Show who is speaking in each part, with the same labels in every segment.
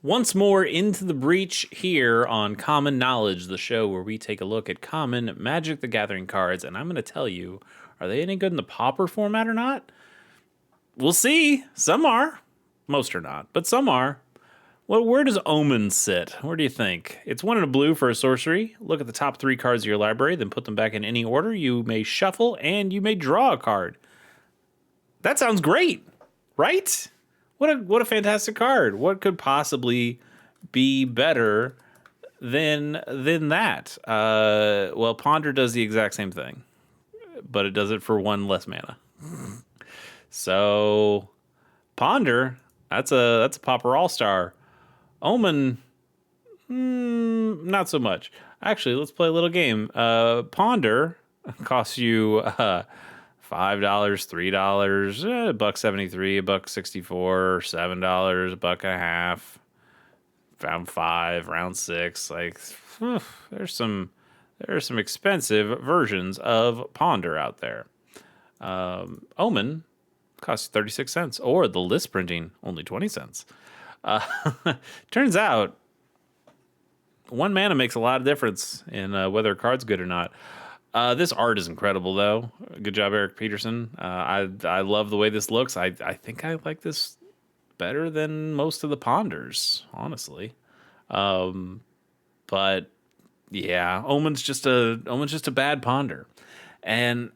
Speaker 1: Once more into the breach here on Common Knowledge, the show where we take a look at common Magic the Gathering cards, and I'm going to tell you, are they any good in the Pauper format or not? We'll see. Some are. Most are not, but some are. Well, where does Omen sit? Where do you think? It's one in a blue for a sorcery. Look at the top three cards of your library, then put them back in any order. You may shuffle, and you may draw a card. That sounds great, right? What a fantastic card. What could possibly be better than that? Well, Ponder does the exact same thing, but it does it for one less mana. So Ponder, that's a Pauper All Star. Omen, not so much. Actually, let's play a little game. Ponder costs you $5, $3, a buck 73, a buck 64, $7, a buck and a half, round 5, round 6. Like, there's some expensive versions of Ponder out there. Omen costs 36 cents, or the list printing only 20 cents. Turns out one mana makes a lot of difference in whether a card's good or not. This art is incredible, though. Good job, Eric Peterson. I love the way this looks. I think I like this better than most of the Ponders, honestly. But yeah, Omen's just a bad Ponder, and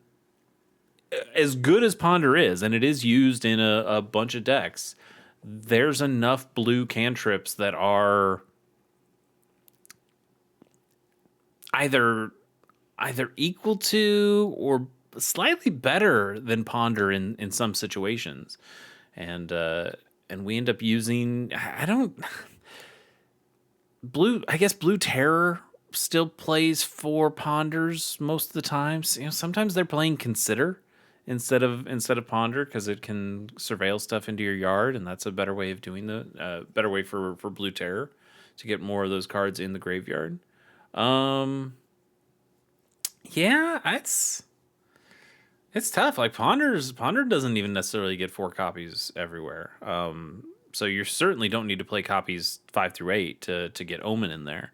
Speaker 1: as good as Ponder is, and it is used in a bunch of decks, there's enough blue cantrips that are either equal to or slightly better than Ponder in some situations, and we end up using I don't blue. I guess Blue Terror still plays for Ponders most of the times. Sometimes they're playing Consider instead of Ponder because it can surveil stuff into your yard, and that's a better way of doing the better way for Blue Terror to get more of those cards in the graveyard. Yeah, it's tough. Like Ponder doesn't even necessarily get 4 copies everywhere. So you certainly don't need to play copies 5 through 8 to get Omen in there,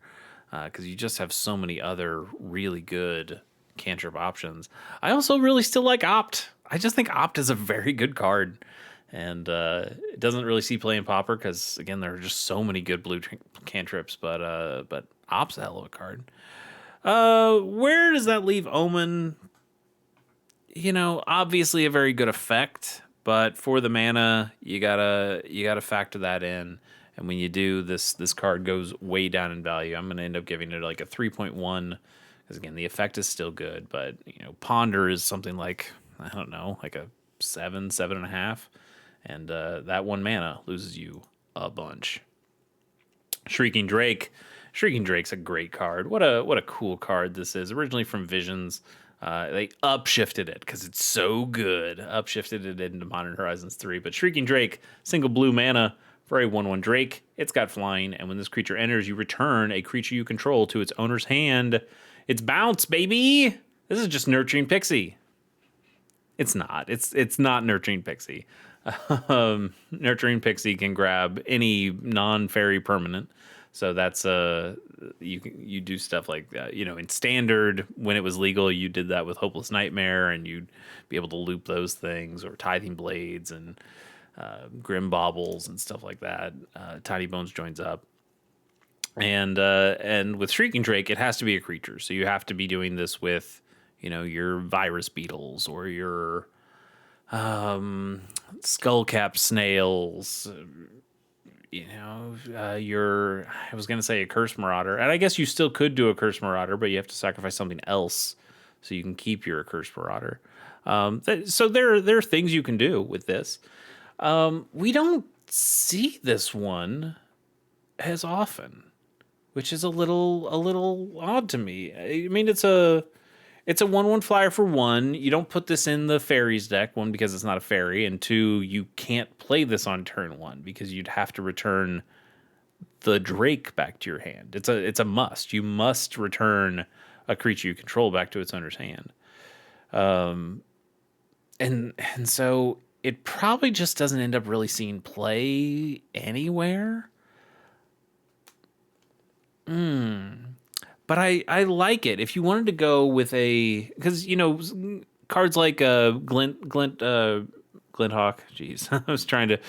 Speaker 1: because you just have so many other really good cantrip options. I also really still like Opt. I just think Opt is a very good card, and it doesn't really see play in Pauper because again there are just so many good blue cantrips. But Opt's a hell of a card. Where does that leave Omen? Obviously a very good effect, but for the mana, you gotta factor that in. And when you do, this card goes way down in value. I'm gonna end up giving it like a 3.1 because again, the effect is still good, but Ponder is something like I don't know, like a 7.5, and that one mana loses you a bunch. Shrieking Drake. Shrieking Drake's a great card. What a cool card this is. Originally from Visions, they upshifted it because it's so good. Upshifted it into Modern Horizons 3. But Shrieking Drake, single blue mana for a 1/1 Drake. It's got flying, and when this creature enters, you return a creature you control to its owner's hand. It's bounce, baby. This is just Nurturing Pixie. It's not. It's not Nurturing Pixie. Nurturing Pixie can grab any non-fairy permanent. So that's you do stuff like that. In Standard, when it was legal, you did that with Hopeless Nightmare, and you'd be able to loop those things, or Tithing Blades and Grim Baubles and stuff like that. Tiny Bones joins up, and with Shrieking Drake, it has to be a creature. So you have to be doing this with your Virus Beetles or your Skullcap Snails. I was going to say a Curse Marauder, and I guess you still could do a Curse Marauder, but you have to sacrifice something else so you can keep your Curse Marauder. So there are things you can do with this. We don't see this one as often, which is a little odd to me. I mean, it's a 1/1 flyer for 1. You don't put this in the fairies deck, 1, because it's not a fairy, and 2, you can't play this on turn 1 because you'd have to return the Drake back to your hand. It's a must. You must return a creature you control back to its owner's hand. And so it probably just doesn't end up really seeing play anywhere. But I like it. If you wanted to go with because cards like Glint Hawk. Jeez, I was trying to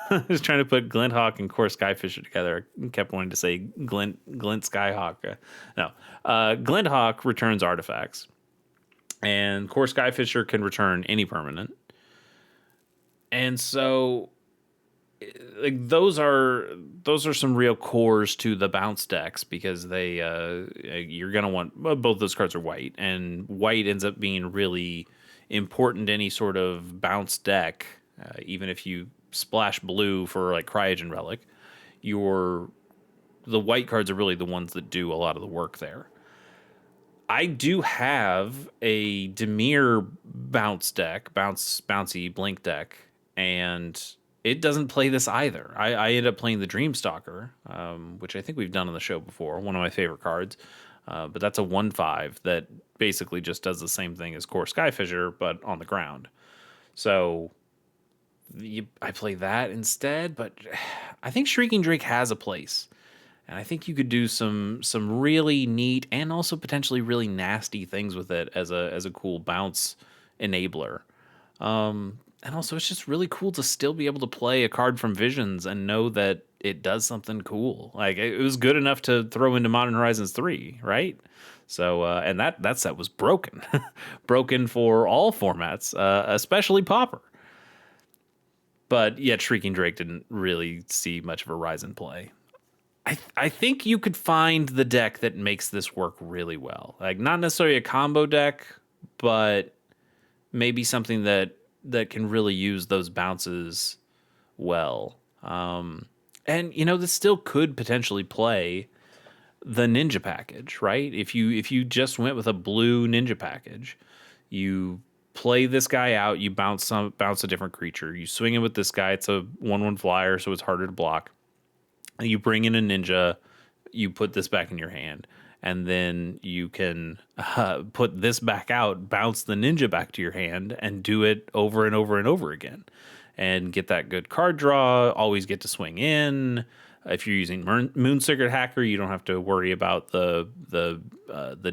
Speaker 1: I was trying to put Glint Hawk and Core Skyfisher together. I kept wanting to say Glint Skyhawk. No, Glint Hawk returns artifacts, and Core Skyfisher can return any permanent. And so like those are some real cores to the bounce decks because they you're gonna want both those cards are white, and white ends up being really important to any sort of bounce deck. Even if you splash blue for like Cryogen Relic, your the white cards are really the ones that do a lot of the work there. I do have a Demir bouncy blink deck, and it doesn't play this either. I end up playing the Dreamstalker, which I think we've done on the show before. One of my favorite cards, but that's a 1/5 that basically just does the same thing as Core Skyfisher, but on the ground. So I play that instead, but I think Shrieking Drake has a place. And I think you could do some really neat and also potentially really nasty things with it as a cool bounce enabler. And also, it's just really cool to still be able to play a card from Visions and know that it does something cool. Like it was good enough to throw into Modern Horizons 3, right? So, and that set was broken, broken for all formats, especially Pauper. But yet, Shrieking Drake didn't really see much of a rise in play. I think you could find the deck that makes this work really well. Like not necessarily a combo deck, but maybe something that can really use those bounces well. And this still could potentially play the ninja package, right? If you just went with a blue ninja package, you play this guy out, you bounce a different creature, you swing it with this guy. It's a 1/1 flyer, so it's harder to block. You bring in a ninja, you put this back in your hand, and then you can put this back out, bounce the ninja back to your hand, and do it over and over and over again, and get that good card draw. Always get to swing in. If you're using Moon Secret Hacker, you don't have to worry about the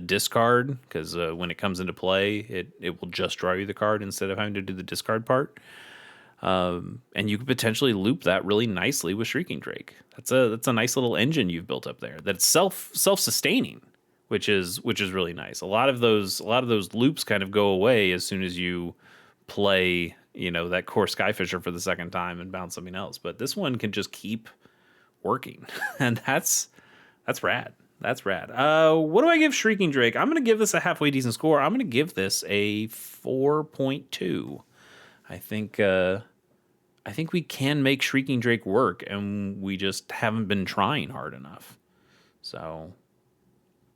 Speaker 1: discard because when it comes into play, it will just draw you the card instead of having to do the discard part. And you could potentially loop that really nicely with Shrieking Drake. That's a nice little engine you've built up there that's self-sustaining, which is really nice. A lot of those loops kind of go away as soon as you play, that Core Skyfisher for the second time and bounce something else. But this one can just keep working, and that's rad. That's rad. What do I give Shrieking Drake? I'm going to give this a halfway decent score. I'm going to give this a 4.2. I think we can make Shrieking Drake work, and we just haven't been trying hard enough. So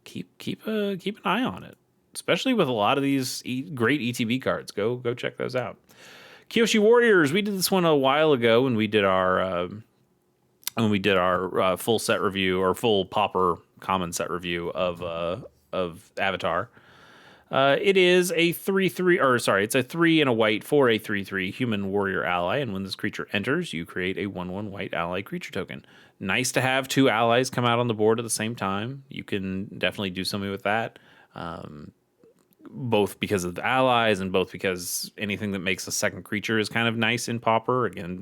Speaker 1: keep an eye on it, especially with a lot of these great ETB cards. Go check those out. Kyoshi Warriors. We did this one a while ago when we did our full set review or full Pauper common set review of Avatar. It is a 3/3, or sorry, it's a 3 and a white for a 3/3 human warrior ally, and when this creature enters, you create a 1/1 white ally creature token. Nice to have two allies come out on the board at the same time. You can definitely do something with that, both because of the allies and both because anything that makes a second creature is kind of nice in Pauper. Again,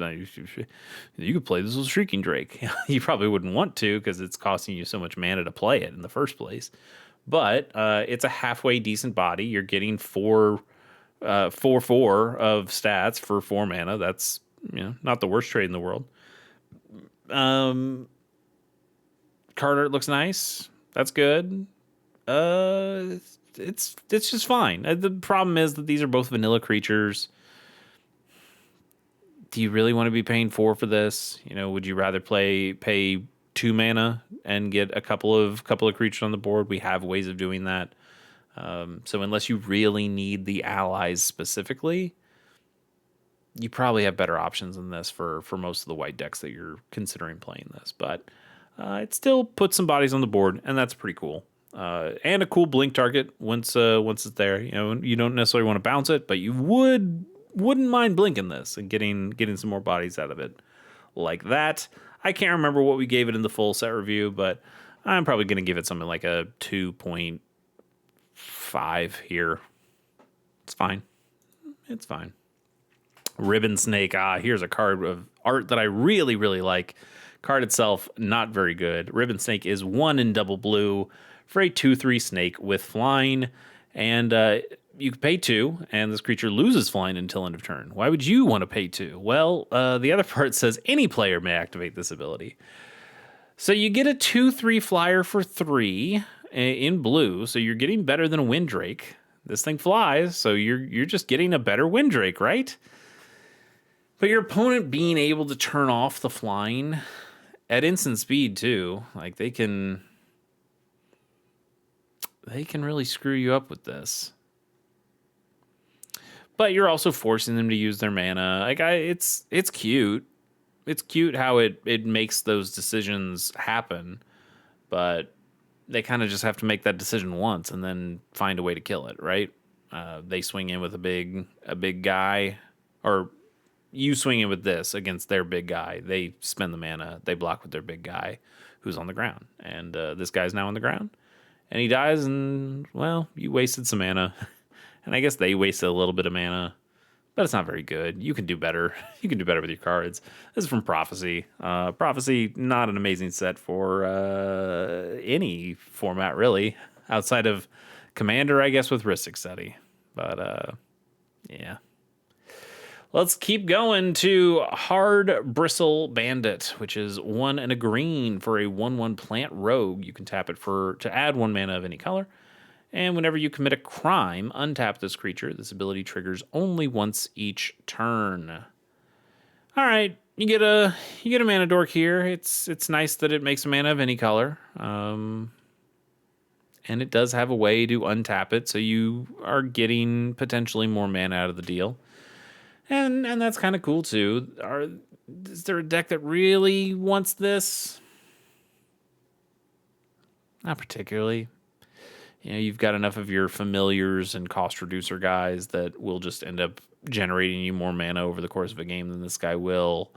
Speaker 1: you could play this with Shrieking Drake. You probably wouldn't want to because it's costing you so much mana to play it in the first place. But it's a halfway decent body. You're getting 4/4 of stats for 4 mana. That's not the worst trade in the world. Card art looks nice. That's good. It's just fine. The problem is that these are both vanilla creatures. Do you really want to be paying 4 for this? Would you rather pay 2 mana and get a couple of creatures on the board? We have ways of doing that. So unless you really need the allies specifically, you probably have better options than this for most of the white decks that you're considering playing this. But it still puts some bodies on the board, and that's pretty cool. And a cool blink target once it's there. You don't necessarily want to bounce it, but you wouldn't mind blinking this and getting some more bodies out of it like that. I can't remember what we gave it in the full set review, but I'm probably going to give it something like a 2.5 here. It's fine. It's fine. Ribbon Snake. Here's a card of art that I really, really like. Card itself, not very good. Ribbon Snake is 1 in double blue for a 2/3 snake with flying. And you can pay 2, and this creature loses flying until end of turn. Why would you want to pay 2? Well, the other part says any player may activate this ability. So you get a 2/3 flyer for 3 in blue. So you're getting better than a Windrake. This thing flies, so you're just getting a better Windrake, right? But your opponent being able to turn off the flying at instant speed too, like they can really screw you up with this. But you're also forcing them to use their mana. Like it's cute. It's cute how it makes those decisions happen, but they kind of just have to make that decision once and then find a way to kill it, right? They swing in with a big guy, or you swing in with this against their big guy. They spend the mana. They block with their big guy who's on the ground. And this guy's now on the ground. And he dies, and, well, you wasted some mana. And I guess they wasted a little bit of mana. But it's not very good. You can do better. You can do better with your cards. This is from Prophecy. Prophecy, not an amazing set for any format, really. Outside of Commander, I guess, with Rhystic Study. But, yeah. Let's keep going to Hard Bristle Bandit, which is 1 and a green for a 1/1 plant rogue. You can tap it to add 1 mana of any color. And whenever you commit a crime, untap this creature. This ability triggers only once each turn. All right, you get a mana dork here. It's nice that it makes a mana of any color. And it does have a way to untap it, so you are getting potentially more mana out of the deal. And that's kind of cool too. Is there a deck that really wants this? Not particularly. You know, you've got enough of your familiars and cost reducer guys that will just end up generating you more mana over the course of a game than this guy will.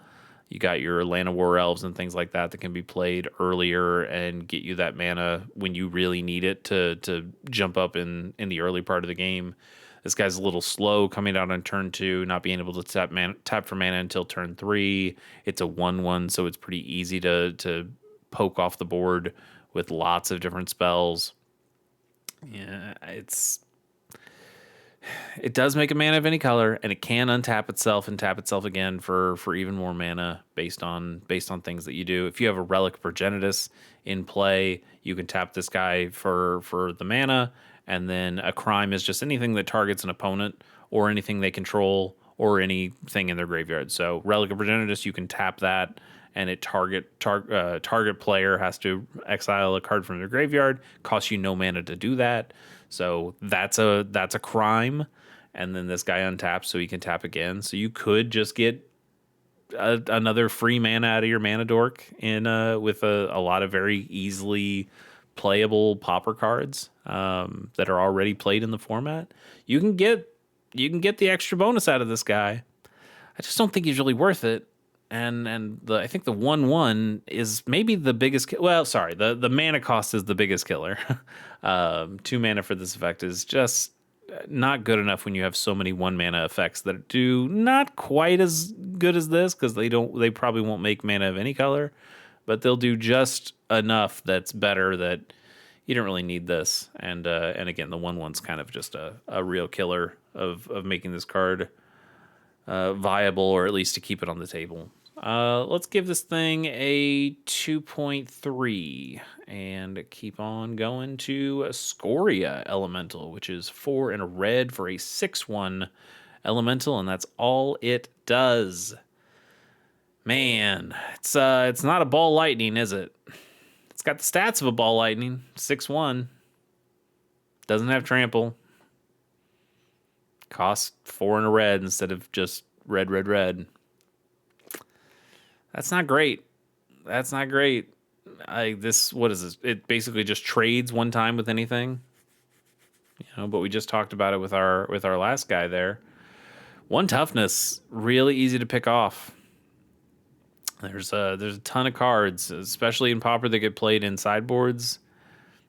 Speaker 1: You got your Land of War Elves and things like that can be played earlier and get you that mana when you really need it to jump up in the early part of the game. This guy's a little slow coming out on turn 2, not being able to tap for mana until turn 3. It's a 1/1, so it's pretty easy to poke off the board with lots of different spells. Yeah, it does make a mana of any color, and it can untap itself and tap itself again for even more mana based on things that you do. If you have a Relic Progenitus in play, you can tap this guy for the mana. And then a crime is just anything that targets an opponent or anything they control or anything in their graveyard. So Relic of Progenitus, you can tap that, and it target player has to exile a card from their graveyard. Costs you no mana to do that. So that's a crime. And then this guy untaps, so he can tap again. So you could just get another free mana out of your mana dork with a lot of very easily playable Pauper cards that are already played in the format. You can get the extra bonus out of this guy. I just don't think he's really worth it. And I think the 1/1 is maybe the biggest. The mana cost is the biggest killer. 2 mana for this effect is just not good enough when you have so many 1 mana effects that do not quite as good as this, because they probably won't make mana of any color, but they'll do just enough that's better that you don't really need this. And again, the 1/1's kind of just a real killer of making this card viable, or at least to keep it on the table. Let's give this thing a 2.3 and keep on going to Scoria Elemental, which is 4 and a red for a 6/1 elemental, and that's all it does. Man, it's not a ball lightning, is it? It's got the stats of a ball lightning, 6/1. Doesn't have trample. Costs 4 and a red instead of just red. That's not great. What is this? It basically just trades one time with anything. But we just talked about it with our last guy there. 1 toughness, really easy to pick off. There's a ton of cards, especially in Pauper, that get played in sideboards.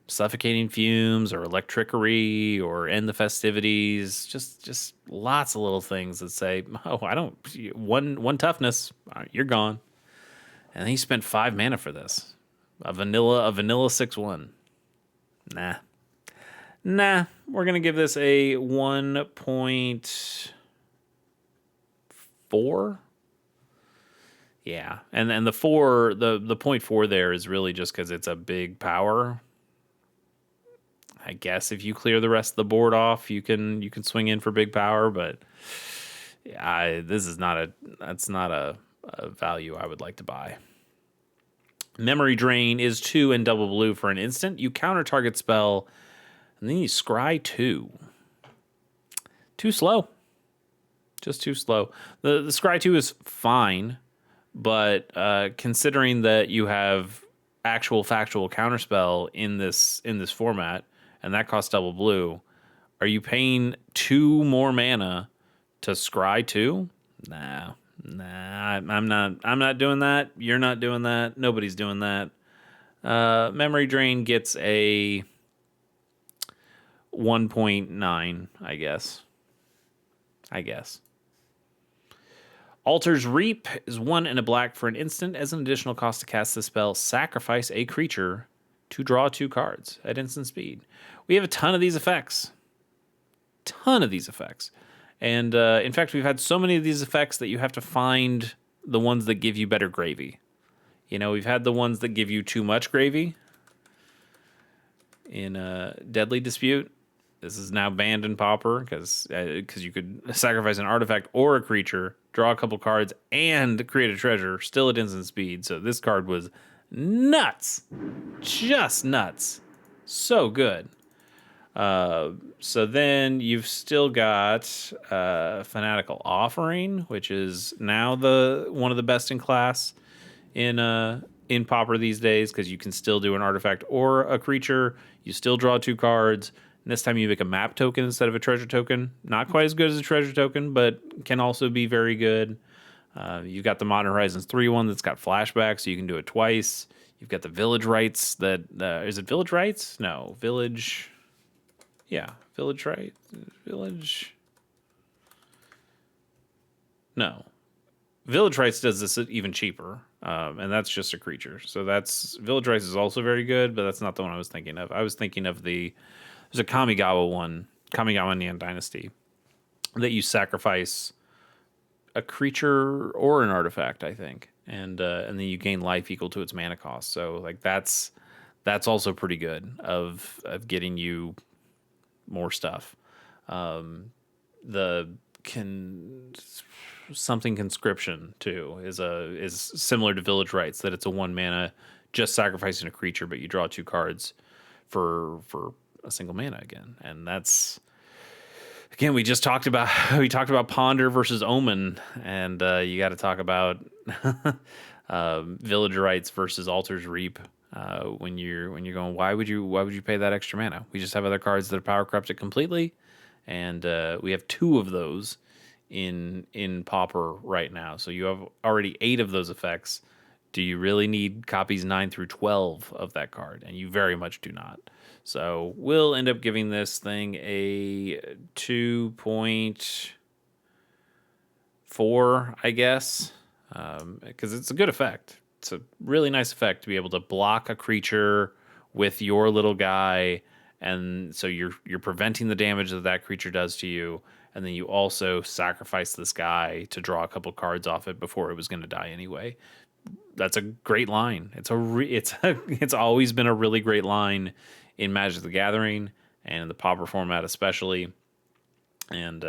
Speaker 1: Suffocating Fumes or Electrickery or End the Festivities. Just lots of little things that say, oh, I don't one toughness, you're gone. And then he spent 5 mana for this. A vanilla 6/1. Nah. Nah. We're gonna give this a 1.4. Yeah. And the four the point four there is really just because it's a big power. I guess if you clear the rest of the board off, you can swing in for big power, but that's not a value I would like to buy. Memory Drain is 2 and double blue for an instant. You counter target spell, and then you scry 2. Too slow. Just too slow. The scry 2 is fine, but considering that you have actual factual counterspell in this format, and that costs double blue, are you paying 2 more mana to scry 2? Nah, I'm not doing that. You're not doing that. Nobody's doing that. Memory Drain gets a 1.9, I guess. Altar's Reap is 1 and a black for an instant. As an additional cost to cast the spell, sacrifice a creature to draw 2 cards at instant speed. We have a ton of these effects. And in fact, we've had so many of these effects that you have to find the ones that give you better gravy. You know, we've had the ones that give you too much gravy in Deadly Dispute. This is now banned in Pauper because you could sacrifice an artifact or a creature, draw a couple cards, and create a treasure, still at instant speed. So this card was nuts. Just nuts. So good. So then you've still got Fanatical Offering, which is now one of the best in class in Pauper these days, because you can still do an artifact or a creature. You still draw 2 cards. And this time you make a map token instead of a treasure token. Not quite as good as a treasure token, but can also be very good. You've got the Modern Horizons 3 one that's got flashback, so you can do it twice. You've got the Village Rights that is it Village Rights? No, Village. Yeah, Village Rights. Village. No, Village Rights does this even cheaper, and that's just a creature. So Village Rights is also very good, but that's not the one I was thinking of. I was thinking of there's a Kamigawa one, Kamigawa Neon Dynasty, that you sacrifice a creature or an artifact, I think, and then you gain life equal to its mana cost. So like that's also pretty good of getting you more stuff. Something Conscription too is similar to Village Rights, that it's a 1 mana just sacrificing a creature, but you draw 2 cards for a single mana again. And that's, again, we talked about Ponder versus Omen, and you got to talk about Village Rights versus Altar's Reap. When you're going, why would you pay that extra mana? We just have other cards that are power corrupted completely, and we have 2 of those in Pauper right now. So you have already 8 of those effects. Do you really need copies 9 through 12 of that card? And you very much do not. So we'll end up giving this thing a 2.4, I guess, because it's a good effect. It's a really nice effect to be able to block a creature with your little guy, and so you're preventing the damage that creature does to you, and then you also sacrifice this guy to draw a couple cards off it before it was going to die anyway. That's a great line. It's always been a really great line in Magic the Gathering and in the Pauper format especially, and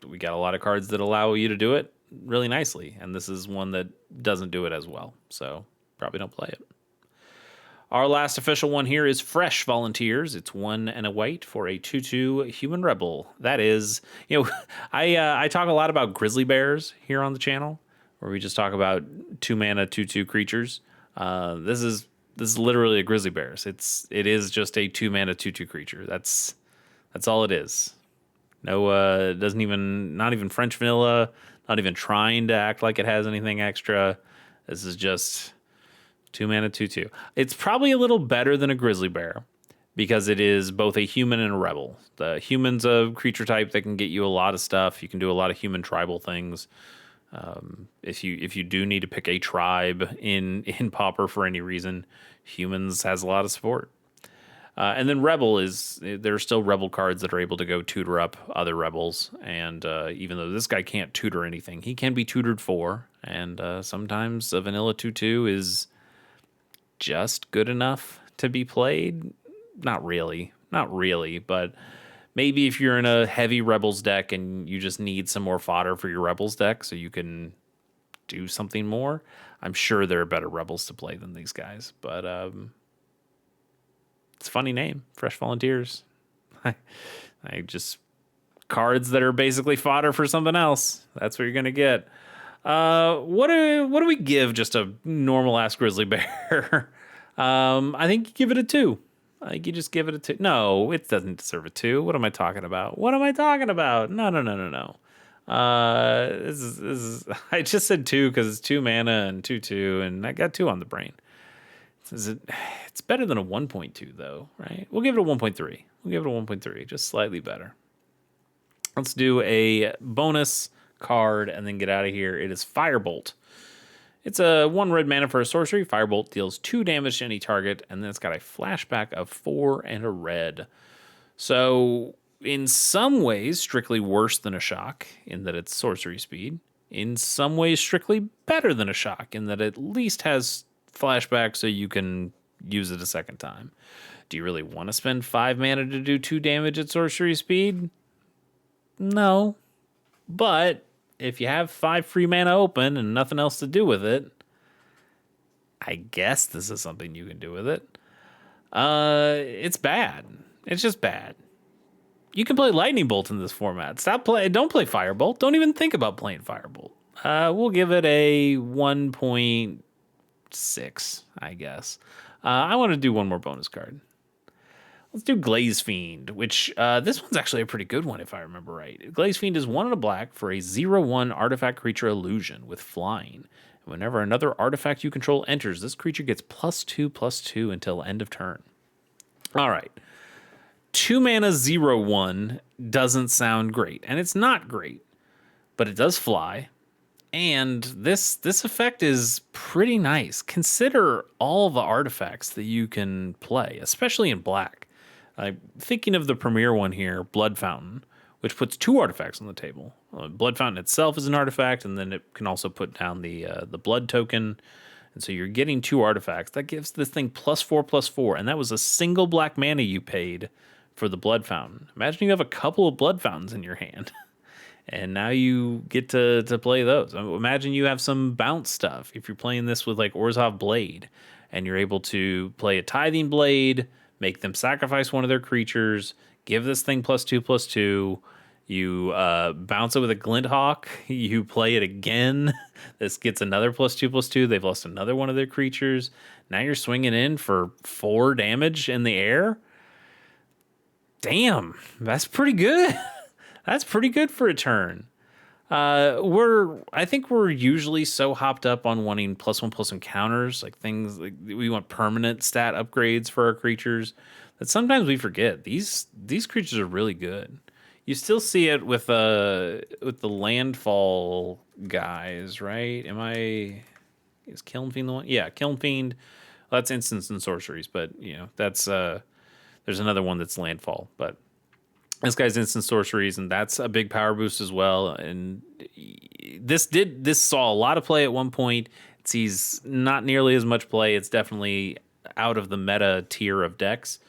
Speaker 1: we got a lot of cards that allow you to do it really nicely, and this is one that doesn't do it as well, so probably don't play it. Our last official one here is Fresh Volunteers. It's 1 and a white for a 2/2 Human Rebel. That is, I talk a lot about grizzly bears here on the channel, where we just talk about 2 mana 2/2 creatures. This is literally a grizzly bears. It is just a 2 mana 2/2 creature. That's all it is. No, it doesn't even, not even French vanilla, Not even trying to act like it has anything extra. This is just 2 mana, 2/2. It's probably a little better than a grizzly bear because it is both a human and a rebel. The human's a creature type that can get you a lot of stuff. You can do a lot of human tribal things. If you do need to pick a tribe in Pauper for any reason, humans has a lot of support. And then Rebel there are still Rebel cards that are able to go tutor up other Rebels. And even though this guy can't tutor anything, he can be tutored for. And sometimes a vanilla 2/2 is just good enough to be played. Not really, but maybe if you're in a heavy Rebels deck and you just need some more fodder for your Rebels deck so you can do something more, I'm sure there are better Rebels to play than these guys. But it's a funny name, Fresh Volunteers. I just cards that are basically fodder for something else. That's what you're gonna get. What do we give just a normal ass grizzly bear? I think you give it a 2. I think you just give it a 2. No, it doesn't deserve a 2. What am I talking about? No. This is I just said 2 because it's 2 mana and 2/2, and I got 2 on the brain. It's better than a 1.2 though, right? We'll give it a 1.3. Just slightly better. Let's do a bonus card and then get out of here. It is Firebolt. It's a 1 red mana for a sorcery. Firebolt deals 2 damage to any target, and then it's got a flashback of 4 and a red. So in some ways, strictly worse than a shock in that it's sorcery speed. In some ways, strictly better than a shock in that it at least has flashback so you can use it a second time. Do you really want to spend 5 mana to do 2 damage at sorcery speed? No. But if you have 5 free mana open and nothing else to do with it, I guess this is something you can do with it. It's bad. It's just bad. You can play Lightning Bolt in this format. Don't play Firebolt. Don't even think about playing Firebolt. We'll give it a 1.6, I guess. I want to do one more bonus card. Let's do Glaze Fiend, which this one's actually a pretty good one if I remember right. Glaze Fiend is 1 and a black for a 0/1 artifact creature illusion with flying. And whenever another artifact you control enters, this creature gets +2/+2 until end of turn. All right. 2 mana 0/1 doesn't sound great, and it's not great, but it does fly. And this effect is pretty nice. Consider all the artifacts that you can play, especially in black. I'm thinking of the premier one here, Blood Fountain, which puts 2 artifacts on the table. Blood Fountain itself is an artifact, and then it can also put down the blood token. And so you're getting 2 artifacts. That gives this thing +4/+4, and that was a single black mana you paid for the Blood Fountain. Imagine you have a couple of Blood Fountains in your hand. And now you get to play those. Imagine you have some bounce stuff. If you're playing this with like Orzhov Blade, and you're able to play a Tithing Blade, make them sacrifice one of their creatures, give this thing +2/+2. You bounce it with a Glinthawk. You play it again. This gets another +2/+2. They've lost another one of their creatures. Now you're swinging in for 4 damage in the air. Damn, that's pretty good. That's pretty good for a turn. I think we're usually so hopped up on wanting +1/+1 counters, like things like we want landfall stat upgrades for our creatures, that sometimes we forget these creatures are really good. You still see it with the landfall guys, right? Is Kiln Fiend the one? Yeah, Kiln Fiend. Well, that's instants and sorceries, but that's there's another one that's landfall, but this guy's instant sorceries, and that's a big power boost as well. And this saw a lot of play at one point. It sees not nearly as much play. It's definitely out of the meta tier of decks,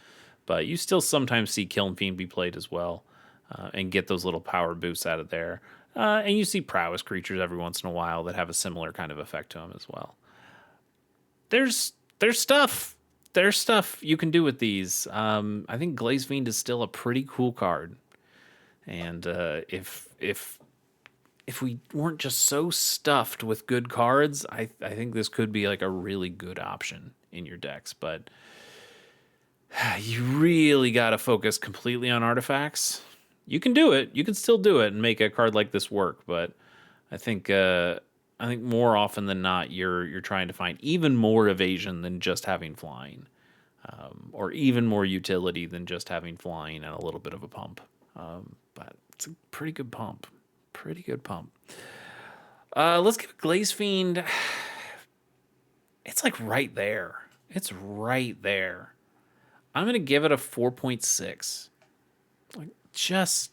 Speaker 1: but you still sometimes see Kiln Fiend be played as well, and get those little power boosts out of there. And you see prowess creatures every once in a while that have a similar kind of effect to them as well. There's stuff. There's stuff you can do with these. I think Glaze Fiend is still a pretty cool card. And if we weren't just so stuffed with good cards, I think this could be like a really good option in your decks. But you really got to focus completely on artifacts. You can do it. You can still do it and make a card like this work. But I think more often than not, you're trying to find even more evasion than just having flying, or even more utility than just having flying and a little bit of a pump. But it's a pretty good pump. Pretty good pump. Let's give it Glaze Fiend. It's like right there. It's right there. I'm gonna give it a 4.6. Like just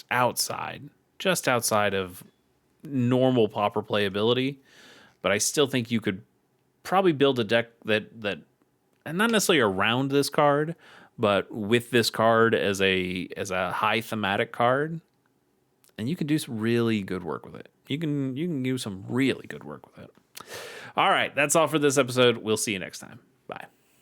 Speaker 1: outside. Just outside of normal Pauper playability. But I still think you could probably build a deck that and not necessarily around this card, but with this card as a high thematic card, and you can do some really good work with it. You can do some really good work with it. All right, that's all for this episode. We'll see you next time. Bye.